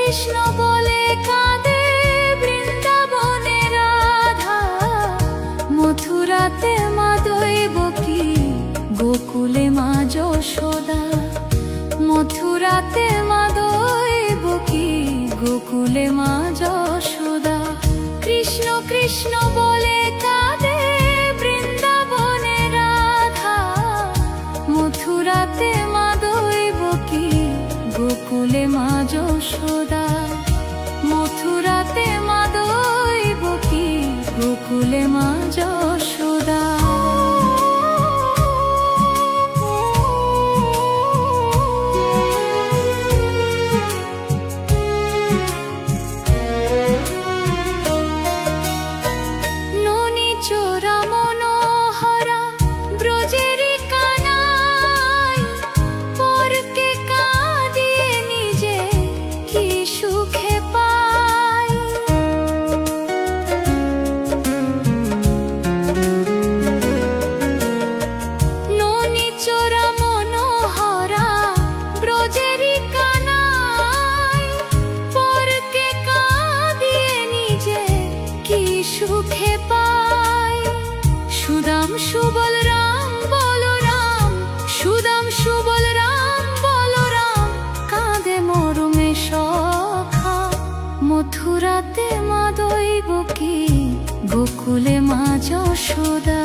কৃষ্ণ বলে কাঁদে বৃন্দাবনে রাধা, মথুরাতে মা দৈবকী, গোকুলে মা যশোদা। মথুরাতে মা দৈবকী, গোকুলে মা যশোদা। কৃষ্ণ কৃষ্ণ বলে কাঁদে বৃন্দাবনে রাধা, মথুরাতে মা দৈবকী, গোকুলে মা যশোদা। মথুরাতে মা দৈবকী, গোকুলে মা যশোদা। সুখে পাই সুদাম সুবল রাম বলরাম, সুদাম সুবল রাম বলরাম, কাঁদে মরমে সখা। মথুরাতে মা দৈবকী, গোকুলে মা যশোদা।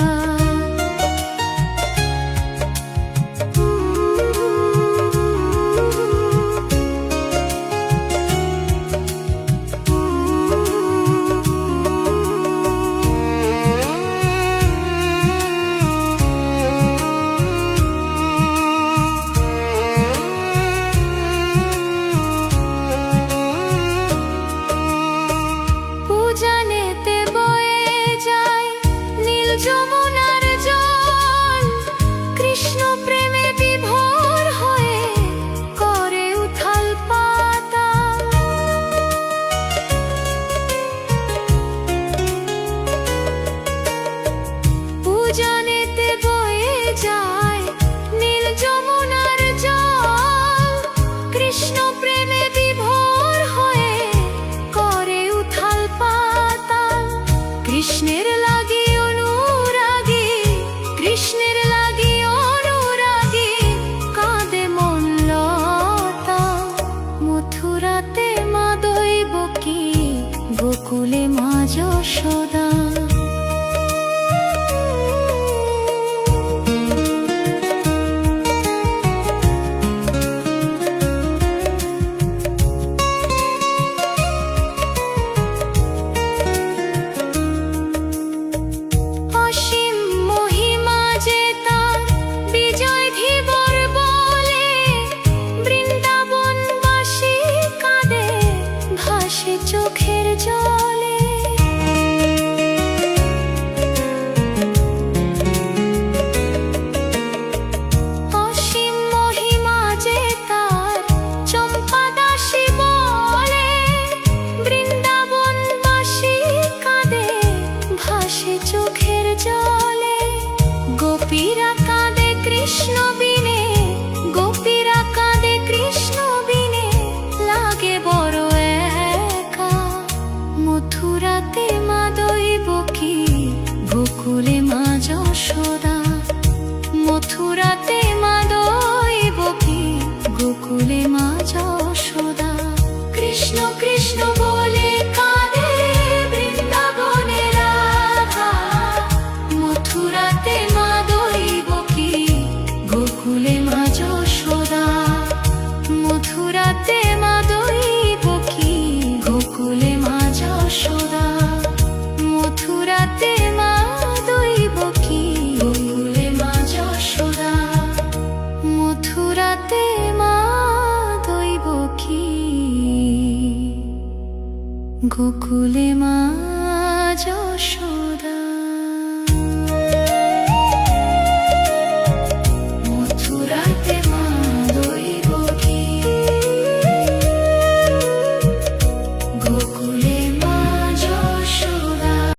যমুনার জল কৃষ্ণ প্রেমে বিভোর হয়ে করে উথাল পাতাল। পূজনেতে বয়ে যায় নীল যমুনার জল, কৃষ্ণ প্রেমে বিভোর হয়ে করে উথাল পাতাল। কৃষ্ণের লাগি কৃষ্ণের লাগি অনুরাগী, কাঁদে মন লতা। মথুরাতে মা দৈবকী, গোকুলে মা যশোদা। চোখের জলে অসীম মহিমা যে তার, চম্পা দাসী বলে বৃন্দাবনবাসী কাঁদে ভাসে চোখের জলে। গোপীরা কাঁদে কৃষ্ণ বিনে, গোপীরা কাঁদে কৃষ্ণ বিনে, লাগে বড় মথুরাতে মা দৈবকী, গোকুলে মা যশোদা। মথুরাতে মা দৈবকী, গোকুলে মা যশোদা। কৃষ্ণ কৃষ্ণ বলে কাঁদে বৃন্দাবনে রাধা, মথুরাতে মা দৈবকী, গোকুলে মা যশোদা। মথুরাতে মা দৈবকী, গোকুলে মা যশোদা। মথুরাতে মা দৈবকী, গোকুলে মা যশোদা। মথুরাতে মা দৈবকী, গোকুলে মা